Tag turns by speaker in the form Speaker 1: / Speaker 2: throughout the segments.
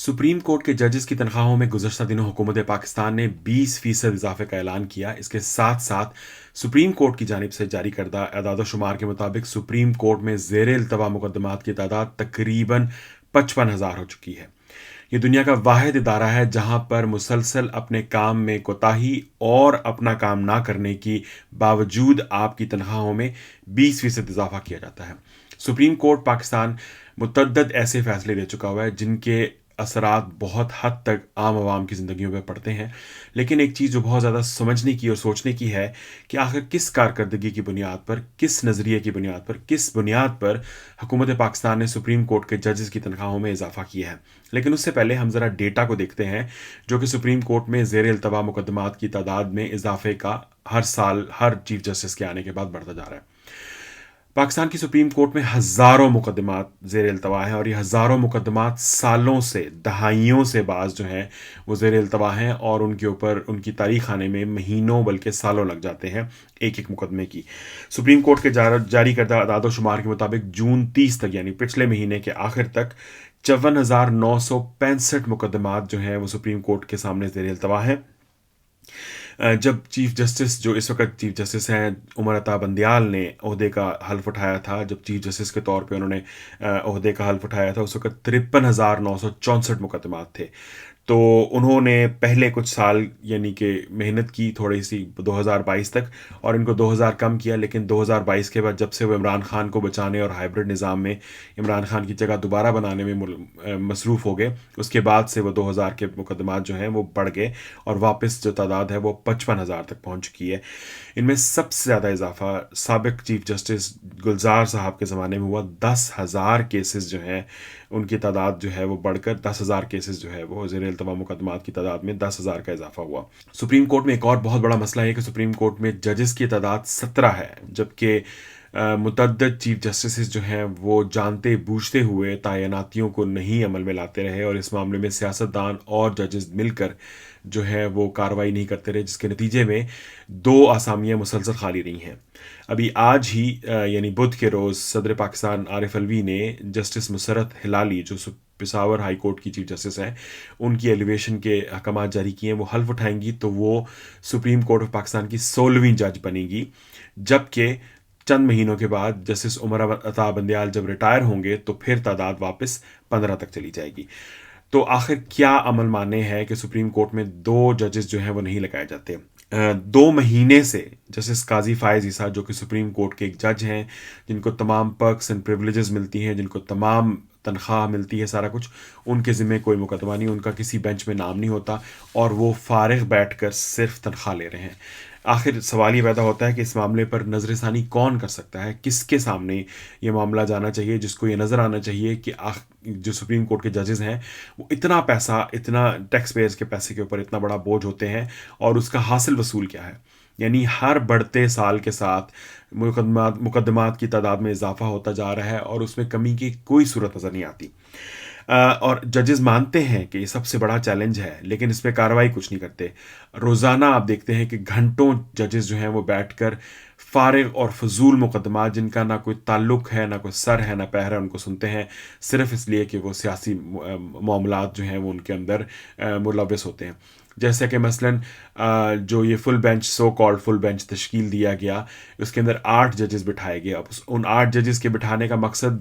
Speaker 1: Supreme court के जजेस की तनख्वाहों में गुज़श्ता दिनों हुकूमत पाकिस्तान ने 20% इजाफे का ऐलान किया। इसके साथ साथ सुप्रीम कोर्ट की जानिब से जारी करदा एदाद-ओ-शुमार के मुताबिक सुप्रीम कोर्ट में ज़ेर इल्तवा मुकदमात की तादाद तकरीबन 55,000 हो चुकी है। ये दुनिया का वाहिद इदारा है जहां पर मुसलसल अपने काम में कोताही और अपना काम ना करने की बावजूद आपकी तनख्वाहों में 20% इजाफा किया जाता है। सुप्रीम कोर्ट पाकिस्तान मुतअद्दिद ऐसे फैसले दे चुका हुआ है जिनके असरात बहुत हद तक आम आवाम की ज़िंदगियों में पड़ते हैं। लेकिन एक चीज़ जो बहुत ज़्यादा समझने की और सोचने की है कि आखिर किस कारकर्दगी की बुनियाद पर, किस नज़रिए की बुनियाद पर, किस बुनियाद पर हुकूमत पाकिस्तान ने सुप्रीम कोर्ट के जजेस की तनख्वाहों में इजाफा किया है। लेकिन उससे पहले हम ज़रा डेटा को देखते हैं जो कि सुप्रीम कोर्ट में ज़ेर इल्तवा मुकदमात की तादाद में इजाफे का हर साल हर चीफ जस्टिस के आने के बाद बढ़ता जा रहा है। पाकिस्तान की सुप्रीम कोर्ट में हज़ारों मुकदमात ज़ेर इल्तवा हैं और ये हज़ारों मुकदमात सालों से, दहाइयों से बाज़ जो हैं वो ज़ेर इल्तवा हैं और उनके ऊपर उनकी तारीख आने में महीनों बल्कि सालों लग जाते हैं एक एक मुकदमे की। सुप्रीम कोर्ट के जारी करदा आदाद-ओ-शुमार के मुताबिक जून 30 तक यानी पिछले महीने के आखिर तक 54,965 मुकदमात जो हैं वो सुप्रीम कोर्ट के सामने ज़ेर इल्तवा हैं। जब चीफ जस्टिस जो इस वक्त चीफ जस्टिस हैं उमर अता बंदियाल ने ओहदे का हल्फ उठाया था, जब चीफ जस्टिस के तौर पे उन्होंने ओहदे का हल्फ उठाया था उस वक्त 53,964 मुकदमात थे। तो उन्होंने पहले कुछ साल यानी कि मेहनत की थोड़ी सी 2022 तक और इनको 2000 कम किया, लेकिन 2022 के बाद जब से वो इमरान खान को बचाने और हाइब्रिड निज़ाम में इमरान खान की जगह दोबारा बनाने में मसरूफ़ हो गए, उसके बाद से वो 2000 के मुकदमात जो हैं वो बढ़ गए और वापस जो तादाद है वो 55,000 तक पहुंच चुकी है। इनमें सबसे ज़्यादा इजाफा साबिक चीफ जस्टिस गुलजार साहब के ज़माने में हुआ। 10,000 केसेस जो हैं उनकी तादाद जो है वो बढ़कर 10,000 केसेस जो है वो ज़ेर इल्तवा मुकदमात की तादाद में 10,000 का इजाफा हुआ। सुप्रीम कोर्ट में एक और बहुत बड़ा मसला है कि सुप्रीम कोर्ट में जजेस की तादाद 17 है, जबकि मुतअद्दिद चीफ जस्टिस जो हैं वो जानते बूझते हुए तैनातियों को नहीं अमल में लाते रहे और इस मामले में सियासतदान और जजेस मिलकर जो है वो कार्रवाई नहीं करते रहे, जिसके नतीजे में 2 आसामियाँ मुसलसल खाली रही हैं। अभी आज ही यानी बुध के रोज़ सदर पाकिस्तान आरिफ अलवी ने जस्टिस मुसरत हिलाली जो पेशावर हाई कोर्ट की चीफ जस्टिस हैं उनकी एलिवेशन के अहकाम जारी किए हैं। वो हल्फ उठाएंगी तो वो सुप्रीम कोर्ट ऑफ पाकिस्तान की 16वीं जज बनेगी, जबकि चंद महीनों के बाद जस्टिस उमर अता बंदियाल जब रिटायर होंगे तो फिर तादाद वापस 15 तक चली जाएगी। तो आखिर क्या अमल माने है कि सुप्रीम कोर्ट में 2 जजेस जो हैं वो नहीं लगाए जाते। 2 महीने से जस्टिस काजी फायज ईसा जो कि सुप्रीम कोर्ट के एक जज हैं, जिनको तमाम पर्क्स एंड प्रिविलेजेस मिलती हैं, जिनको तमाम तनख्वाह मिलती है, सारा कुछ, उनके ज़िम्मे कोई मुकदमा नहीं, उनका किसी बेंच में नाम नहीं होता और वो फारिग बैठकर सिर्फ तनख्वाह ले रहे हैं। आखिर सवाल ये पैदा होता है कि इस मामले पर नज़रसानी कौन कर सकता है, किसके सामने ये मामला जाना चाहिए, जिसको ये नज़र आना चाहिए कि जो सुप्रीम कोर्ट के जजेस हैं वो इतना पैसा, इतना टैक्स पेयर्स के पैसे के ऊपर इतना बड़ा बोझ होते हैं और उसका हासिल वसूल क्या है। यानी हर बढ़ते साल के साथ मुकदमात की तादाद में इजाफा होता जा रहा है और उसमें कमी की कोई सूरत नज़र नहीं आती। और जजेस मानते हैं कि ये सबसे बड़ा चैलेंज है, लेकिन इस पर कार्रवाई कुछ नहीं करते। रोज़ाना आप देखते हैं कि घंटों जजेस जो हैं वो बैठकर फारिग और फजूल मुकदमात जिनका ना कोई ताल्लुक है, ना कोई सर है, ना पैर है, उनको सुनते हैं सिर्फ इसलिए कि वो सियासी मामलात जो हैं वो उनके अंदर मुलव्वस होते हैं। जैसे कि मसलन जो ये full bench, so called full bench तश्कील दिया गया, उसके अंदर 8 जजेस बिठाए गए। अब उन 8 जजेस के बिठाने का मकसद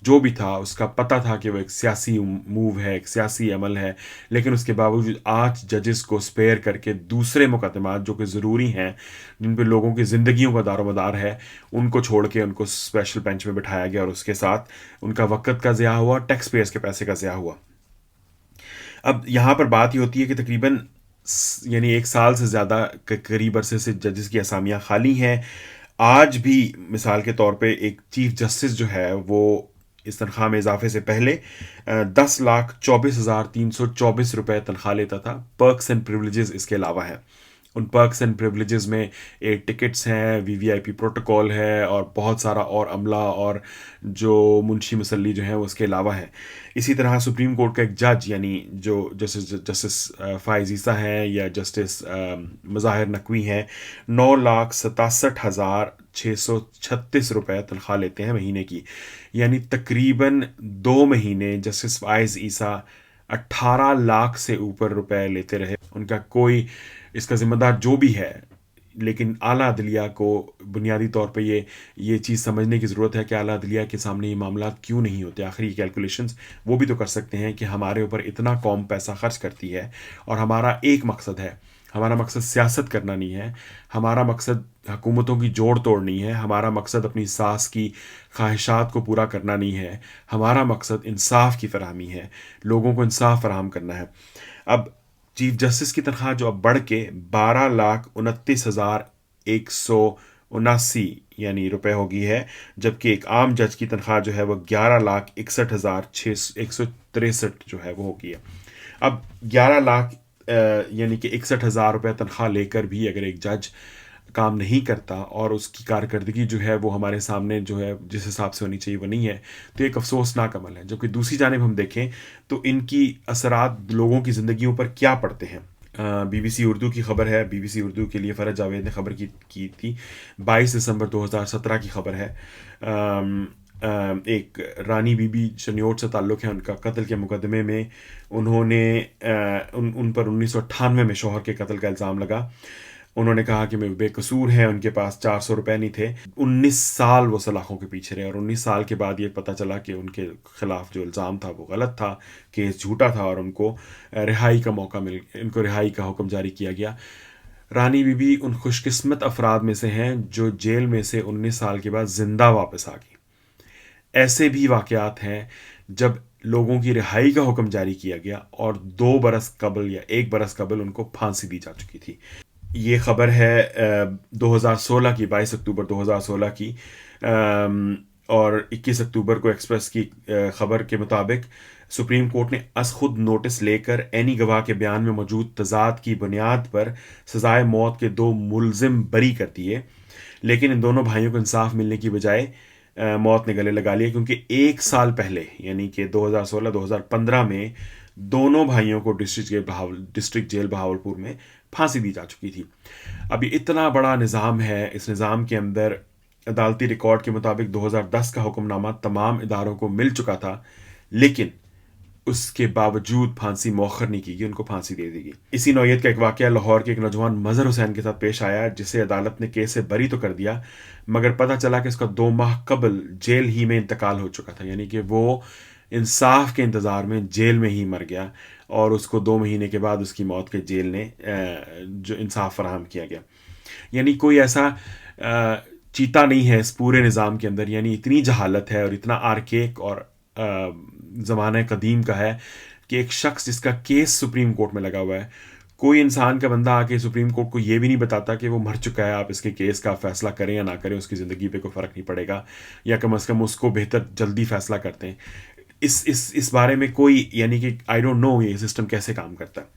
Speaker 1: जो भी था उसका पता था कि वो एक सियासी मूव है, एक सियासी अमल है, लेकिन उसके बावजूद 8 जजेस को स्पेयर करके दूसरे मुकदमात जो कि ज़रूरी हैं, जिन पर लोगों की ज़िंदगियों का दारोमदार है, उनको छोड़ के उनको स्पेशल बेंच में बिठाया गया और उसके साथ उनका वक़्त का ज़िया हुआ, टैक्स पेयर्स के पैसे का ज़िया हुआ। अब यहाँ पर बात ये होती है कि तकरीबन यानी 1 साल से ज़्यादा करीब अरसे से जजेस की असामियाँ खाली हैं। आज भी मिसाल के तौर पे एक चीफ जस्टिस जो है वो इस तनख्वाह में इजाफे से पहले 10,24,324 रुपये तनख्वाह लेता था। पर्क्स एंड प्रिविलेजेस इसके अलावा हैं। उन पर्क्स एंड प्रिविलेजेस में टिकट्स हैं, वीवीआईपी प्रोटोकॉल है और बहुत सारा और अमला और जो मुंशी मुसल्ली जो हैं उसके अलावा है। इसी तरह सुप्रीम कोर्ट का एक जज यानी जो जस्टिस फ़ाइज़ ईसा हैं या जस्टिस मज़ाहिर नकवी हैं, 9,67,636 रुपये तनख्वाह लेते हैं महीने की। यानी तकरीबन 2 महीने जस्टिस फ़ाइज़ ईसा 18 लाख से ऊपर रुपए लेते रहे। उनका कोई इसका ज़िम्मेदार जो भी है, लेकिन आला अदलिया को बुनियादी तौर पे ये चीज़ समझने की ज़रूरत है कि आला अदलिया के सामने ये मामला क्यों नहीं होते। आखिर ये कैलकुलेशंस वो भी तो कर सकते हैं कि हमारे ऊपर इतना कौम पैसा खर्च करती है और हमारा एक मकसद है। हमारा मकसद सियासत करना नहीं है, हमारा मकसद हुकूमतों की जोड़ तोड़ नहीं है, हमारा मकसद अपनी सास की ख्वाहिशात को पूरा करना नहीं है, हमारा मकसद इंसाफ की फराहमी है, लोगों को इंसाफ फराहम करना है। अब चीफ जस्टिस की तनख्वाह जो अब बढ़ के 12,29,179 यानी रुपए हो गई है, जबकि एक आम जज की तनख्वाह जो है वो 11,61,163 जो है वो हो गई है। अब 11 लाख यानी कि 61,000 रुपये तनख्वाह लेकर भी अगर एक जज काम नहीं करता और उसकी कारकर्दगी जो है वो हमारे सामने जो है जिस हिसाब से होनी चाहिए वो नहीं है, तो एक अफसोसनाक अमल है। जबकि दूसरी जानिब हम देखें तो इनकी असरात लोगों की ज़िंदगियों पर क्या पड़ते हैं। BBC उर्दू की खबर है, BBC उर्दू के लिए फ़रज जावेद ने खबर की थी। 22 दिसंबर 2017 की खबर है। एक रानी बीबी शनियोट से ताल्लुक़ है, उनका कत्ल के मुकदमे में उन्होंने उन पर 1998 में शौहर के कत्ल का इल्ज़ाम लगा। उन्होंने कहा कि मैं बेकसूर हैं, उनके पास 400 रुपये नहीं थे। 19 साल वो सलाखों के पीछे रहे और 19 साल के बाद ये पता चला कि उनके खिलाफ जो इल्ज़ाम था वो गलत था, केस झूठा था और उनको रिहाई का इनको रिहाई का हुक्म जारी किया गया। रानी बीबी उन खुशकिस्मत अफराद में से हैं जो जेल में से 19 साल के बाद ज़िंदा वापस आ गई। ऐसे भी वाक़यात हैं जब लोगों की रिहाई का हुक्म जारी किया गया और 2 बरस कबल या 1 बरस कबल उनको फांसी दी जा चुकी थी। ये खबर है 2016 की, 22 अक्टूबर 2016 की। और 21 अक्टूबर को एक्सप्रेस की खबर के मुताबिक सुप्रीम कोर्ट ने अस खुद नोटिस लेकर एनी गवाह के बयान में मौजूद तजाद की बुनियाद पर सजाए मौत के 2 मुलजिम बरी कर दिए, लेकिन इन दोनों भाइयों को इंसाफ मिलने की बजाय मौत ने गले लगा लिया, क्योंकि 1 साल पहले यानी कि 2016-2015 में दोनों भाइयों को डिस्ट्रिक्ट जेल बहावलपुर में फांसी दी जा चुकी थी। अब ये इतना बड़ा निज़ाम है, इस निज़ाम के अंदर अदालती रिकॉर्ड के मुताबिक 2010 का हुक्मनामा तमाम इदारों को मिल चुका था, लेकिन उसके बावजूद फांसी मौखर नहीं की गई, उनको फांसी दे दी गई। इसी नौयत का एक वाक़या लाहौर के एक नौजवान मज़हर हुसैन के साथ पेश आया, जिसे अदालत ने केस से बरी तो कर दिया, मगर पता चला कि इसका 2 माह कबल जेल ही में इंतकाल हो चुका था। यानी कि वो इंसाफ के इंतज़ार में जेल में ही मर गया और उसको 2 महीने के बाद उसकी मौत के जेल ने जो इंसाफ फराहम किया गया। यानी कोई ऐसा चीता नहीं है इस पूरे निज़ाम के अंदर। यानी इतनी जहालत है और इतना आर्केक और ज़माने कदीम का है कि एक शख्स जिसका केस सुप्रीम कोर्ट में लगा हुआ है, कोई इंसान का बंदा आके सुप्रीम कोर्ट को ये भी नहीं बताता कि वो मर चुका है, आप इसके केस का फैसला करें या ना करें, उसकी ज़िंदगी पे कोई फ़र्क नहीं पड़ेगा, या कम अज़ कम उसको बेहतर जल्दी फैसला करते हैं। इस बारे में कोई, यानी कि आई डोंट नो ये सिस्टम कैसे काम करता है।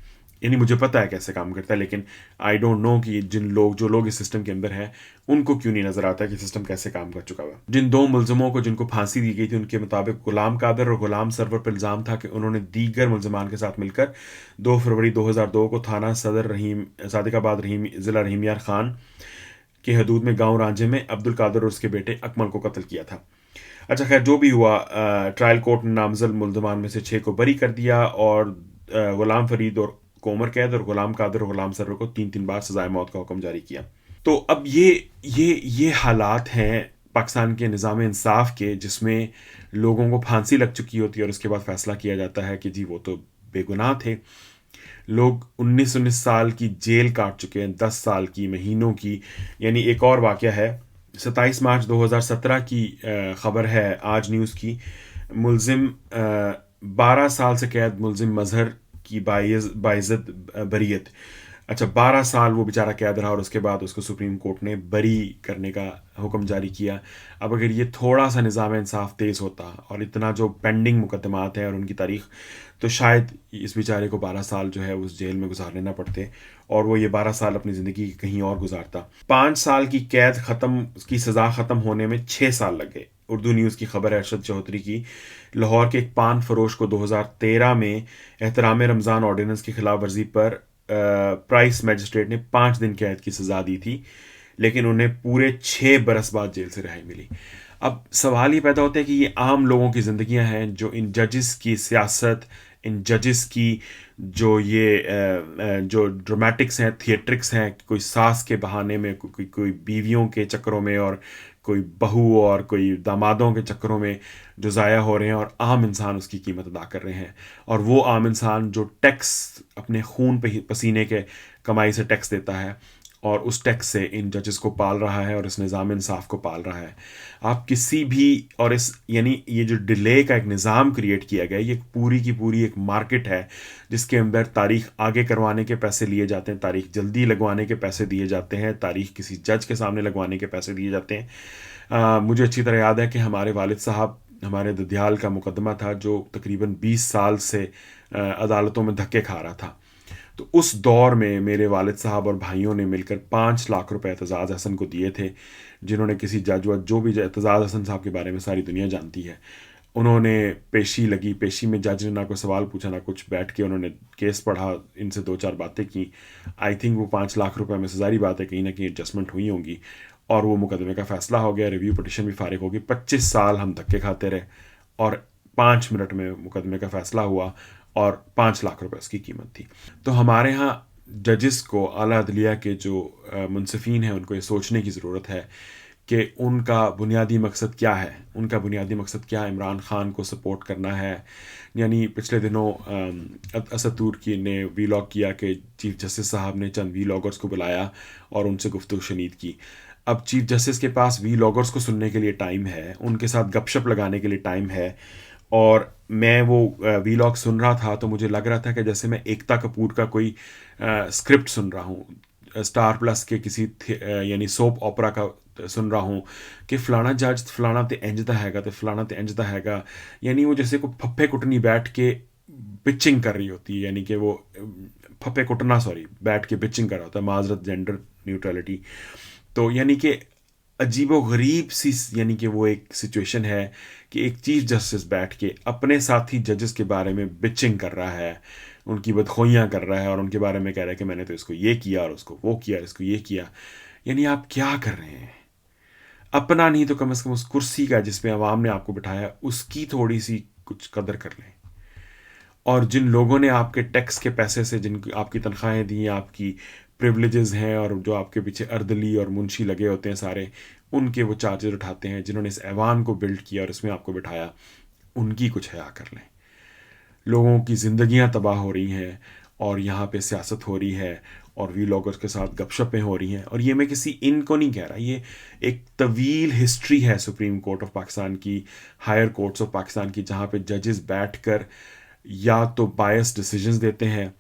Speaker 1: यानी मुझे पता है कैसे काम करता है, लेकिन आई डोंट नो कि जो लोग इस सिस्टम के अंदर हैं उनको क्यों नहीं नज़र आता कि सिस्टम कैसे काम कर चुका हुआ। जिन 2 मुलजमों को जिनको फांसी दी गई थी, उनके मुताबिक गुलाम कादर और गुलाम सरवर पर इल्ज़ाम था कि उन्होंने दीगर मुलजमान के साथ मिलकर 2 फरवरी 2002 को थाना सदर सादिकाबाद ज़िला रहीम यार खान के हदूद में गाँव रांझे में अब्दुल कादर और उसके बेटे अकमल को कत्ल किया था। अच्छा खैर, जो भी हुआ, ट्रायल कोर्ट ने नामजद मुलजमान में से 6 को बरी कर दिया और गुलाम फरीद और को उम्र कैद और गुलाम कादर और गुलाम सरवर को 3-3 बार सजाए मौत का हुक्म जारी किया। तो अब ये हालात हैं पाकिस्तान के निज़ाम इंसाफ के, जिसमें लोगों को फांसी लग चुकी होती है और उसके बाद फैसला किया जाता है कि जी वो तो बेगुनाह थे। लोग 19 साल की जेल काट चुके हैं, 10 साल की, महीनों की। यानी एक और वाक़या है, 27 मार्च 2017 की ख़बर है आज न्यूज़ की। मुलजिम 12 साल से कैद मुलजिम मजहर की बाइज़्ज़त बरीयत। अच्छा, 12 साल वो बेचारा कैद रहा और उसके बाद उसको सुप्रीम कोर्ट ने बरी करने का हुक्म जारी किया। अब अगर ये थोड़ा सा निज़ाम इंसाफ तेज़ होता और इतना जो पेंडिंग मुकदमात हैं और उनकी तारीख, तो शायद इस बेचारे को 12 साल जो है उस जेल में गुजारने ना पड़ते और वो ये 12 साल अपनी ज़िंदगी कहीं और गुजारता। 5 साल की कैद की सज़ा ख़त्म होने में 6 साल लग गए। उर्दू न्यूज़ की खबर है अरशद चौधरी की। लाहौर के एक पान फरोश को 2013 में एहतराम रमज़ान ऑर्डिनेंस की खिलाफ वर्जी पर प्राइस मजिस्ट्रेट ने 5 दिन कैद की सज़ा दी थी, लेकिन उन्हें पूरे 6 बरस बाद जेल से रिहाई मिली। अब सवाल ये पैदा होता है कि ये आम लोगों की ज़िंदगियां हैं जो इन जजेस की सियासत, इन जजेस की जो ये जो ड्रामेटिक्स हैं, थिएट्रिक्स हैं, कोई सास के बहाने में, कोई बीवियों के चक्करों में, और कोई बहू और कोई दामादों के चक्करों में जो ज़ाया हो रहे हैं, और आम इंसान उसकी कीमत अदा कर रहे हैं। और वो आम इंसान जो टैक्स अपने खून पे पसीने के कमाई से टैक्स देता है, और उस टैक्स से इन जजेस को पाल रहा है और इस निज़ाम इंसाफ को पाल रहा है। आप किसी भी, और इस यानी ये जो डिले का एक निज़ाम क्रिएट किया गया है, ये पूरी की पूरी एक मार्केट है जिसके अंदर तारीख आगे करवाने के पैसे लिए जाते हैं, तारीख जल्दी लगवाने के पैसे दिए जाते हैं, तारीख किसी जज के सामने लगवाने के पैसे दिए जाते हैं। मुझे अच्छी तरह याद है कि हमारे वालिद साहब, हमारे ददियाल का मुकदमा था जो तकरीबन 20 साल से अदालतों में धक्के खा रहा था। तो उस दौर में मेरे वालिद साहब और भाइयों ने मिलकर 5 लाख रुपए एतजाज़ हसन को दिए थे, जिन्होंने किसी जज व जो भी, एतजाज़ हसन साहब के बारे में सारी दुनिया जानती है। उन्होंने पेशी लगी, पेशी में जज ने ना कोई सवाल पूछा ना कुछ, बैठ के उन्होंने केस पढ़ा, इनसे 2-4 बातें की। आई थिंक वो 5 लाख रुपए में से ज़ाहिर बात है कहीं ना कहीं एडजस्टमेंट हुई होंगी, और वो मुकदमे का फ़ैसला हो गया, रिव्यू पटिशन भी फारिग होगी। 25 साल हम धक्के खाते रहे और 5 मिनट में मुकदमे का फ़ैसला हुआ, और 5 लाख रुपए उसकी कीमत थी। तो हमारे यहाँ जजेस को, आला अदलिया के जो मुंसिफिन हैं, उनको ये सोचने की ज़रूरत है कि उनका बुनियादी मकसद क्या है। उनका बुनियादी मकसद क्या है? इमरान ख़ान को सपोर्ट करना है। यानी पिछले दिनों असद तुर्की ने वीलॉग किया कि चीफ जस्टिस साहब ने चंद वीलॉगर्स को बुलाया और उनसे गुफ्तगू शनीद की। अब चीफ जस्टिस के पास वीलॉगर्स को सुनने के लिए टाइम है, उनके साथ गपशप लगाने के लिए टाइम है। और मैं वो वीलॉग सुन रहा था तो मुझे लग रहा था कि जैसे मैं एकता कपूर का कोई स्क्रिप्ट सुन रहा हूँ, स्टार प्लस के किसी यानी सोप ओपरा का सुन रहा हूँ कि फलाना जज फलाना ते इंजदा हैगा तो फलाना ते इंजदा हैगा। यानी वो जैसे कोई फप्पे कुटनी बैठ के पिचिंग कर रही होती है, यानी कि वो फप्पे कुटना, सॉरी, बैठ के पिचिंग कर रहा होता है, माजरत, जेंडर न्यूट्रलिटी। तो यानी कि अजीबो गरीब सी, यानी कि वो एक सिचुएशन है कि एक चीफ जस्टिस बैठ के अपने साथी जजेस के बारे में बिचिंग कर रहा है, उनकी बदखोइयाँ कर रहा है, और उनके बारे में कह रहा है कि मैंने तो इसको ये किया और उसको वो किया, इसको ये किया। यानी आप क्या कर रहे हैं? अपना नहीं तो कम से कम उस कुर्सी का जिस पे अवाम ने आपको बिठाया, उसकी थोड़ी सी कुछ कदर कर लें। और जिन लोगों ने आपके टैक्स के पैसे से, जिन आपकी तनख्वाहें दी, आपकी प्रिविलेजेस हैं, और जो आपके पीछे अर्दली और मुंशी लगे होते हैं सारे, उनके वो चार्जेस उठाते हैं, जिन्होंने इस ऐवान को बिल्ड किया और इसमें आपको बिठाया, उनकी कुछ हया कर लें। लोगों की ज़िंदगियां तबाह हो रही हैं, और यहाँ पे सियासत हो रही है, और वीलॉगर्स के साथ गपशपें हो रही हैं। और ये मैं किसी इनको नहीं कह रहा, ये एक तवील हिस्ट्री है सुप्रीम कोर्ट ऑफ पाकिस्तान की, हायर कोर्ट्स ऑफ पाकिस्तान की, जहाँ पे जजेस बैठ कर या तो बायस डिसीजंस देते हैं,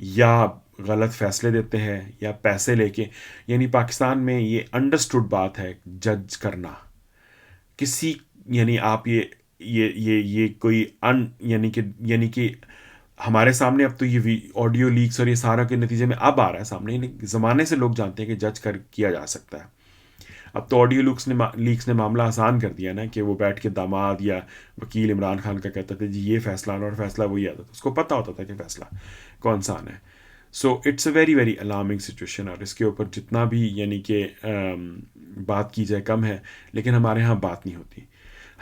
Speaker 1: या गलत फ़ैसले देते हैं, या पैसे लेके। यानी पाकिस्तान में ये अंडरस्टूड बात है जज करना किसी, यानी आप ये कोई यानी कि हमारे सामने अब तो ये ऑडियो लीक्स और ये सारा के नतीजे में अब आ रहा है सामने, ज़माने से लोग जानते हैं कि जज कर किया जा सकता है। अब तो ऑडियो लीक्स ने मामला आसान कर दिया ना, कि वो बैठ के दामाद या वकील इमरान खान का कहता था जी ये फ़ैसला आना, और फैसला वही आता था, उसको पता होता था कि फ़ैसला कौन सा आना है। So it's a very very alarming situation, और इसके ऊपर जितना भी यानी कि बात की जाए कम है। लेकिन हमारे यहाँ बात नहीं होती।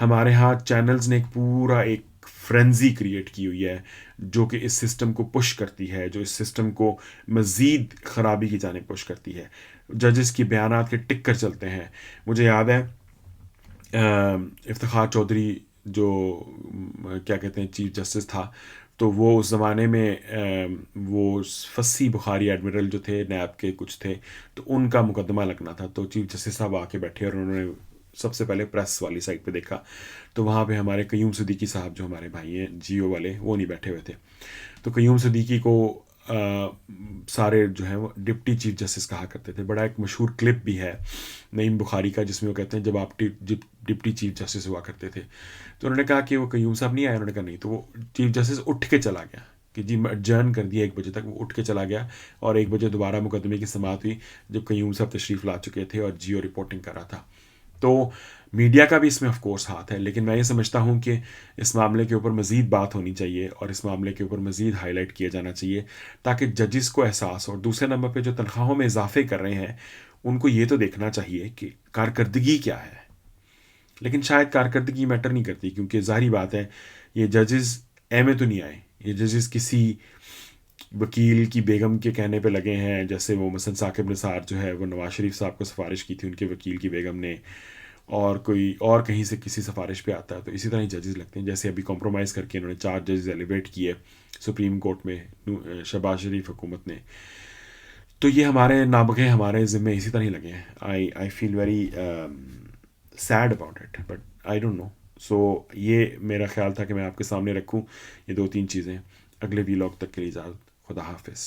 Speaker 1: हमारे यहाँ चैनल्स ने एक फ्रेंजी क्रिएट की हुई है, जो कि इस सिस्टम को पुश करती है, जो इस सिस्टम को मज़ीद ख़राबी की जाने पुश करती है। जजेस की बयानात के टिक कर चलते हैं। मुझे याद है इफ्तिखार चौधरी जो क्या कहते हैं चीफ जस्टिस था, तो वो उस ज़माने में वो फसी बुखारी एडमिरल जो थे, नैब के कुछ थे, तो उनका मुकदमा लगना था। तो चीफ जस्टिस साहब आके बैठे और उन्होंने सबसे पहले प्रेस वाली साइड पे देखा, तो वहाँ पे हमारे कयूम सिद्दीकी साहब, जो हमारे भाई हैं जियो वाले, वो नहीं बैठे हुए थे। तो कयूम सिद्दीकी को सारे जो हैं वो डिप्टी चीफ जस्टिस कहा करते थे। बड़ा एक मशहूर क्लिप भी है नईम बुखारी का, जिसमें वो कहते हैं जब आप डिप्टी चीफ जस्टिस हुआ करते थे, तो उन्होंने कहा कि वो कयूम साहब नहीं आए। उन्होंने कहा नहीं, तो वो चीफ जस्टिस उठ के चला गया कि जी एडजर्न कर दिया 1 बजे तक। वो उठ के चला गया, और 1 बजे दोबारा मुकदमे की समाअत हुई, जब कयूम साहब तशरीफ़ ला चुके थे और जियो रिपोर्टिंग कर रहा था। तो मीडिया का भी इसमें ऑफ कोर्स हाथ है, लेकिन मैं ये समझता हूँ कि इस मामले के ऊपर मज़ीद बात होनी चाहिए, और इस मामले के ऊपर मज़ीद हाईलाइट किया जाना चाहिए, ताकि जजिस को एहसास हो। और दूसरे नंबर पे जो तनख्वाहों में इजाफे कर रहे हैं, उनको ये तो देखना चाहिए कि कारकर्दगी क्या है। लेकिन शायद कारकर्दगी मैटर नहीं करती, क्योंकि ज़ाहिर बात है ये जजेस में तो नहीं आए, ये जजेस किसी वकील की बेगम के कहने पे लगे हैं, जैसे वो मसलन साकिब निसार जो है वो नवाज शरीफ साहब को सिफारिश की थी उनके वकील की बेगम ने, और कोई और कहीं से किसी सिफारिश पे आता है, तो इसी तरह ही जजेस लगते हैं। जैसे अभी कॉम्प्रोमाइज़ करके इन्होंने 4 जजेस एलिवेट किए सुप्रीम कोर्ट में शहबाज शरीफ हुकूमत ने, तो ये हमारे नाबगे हमारे ज़िम्मे इसी तरह ही लगे हैं। I feel very sad about it, but I don't know. So ये मेरा ख्याल था कि मैं आपके सामने रखूं ये 2-3 चीज़ें। अगले वीलॉग तक के लिए इजाज़त, खुदा हाफिज़।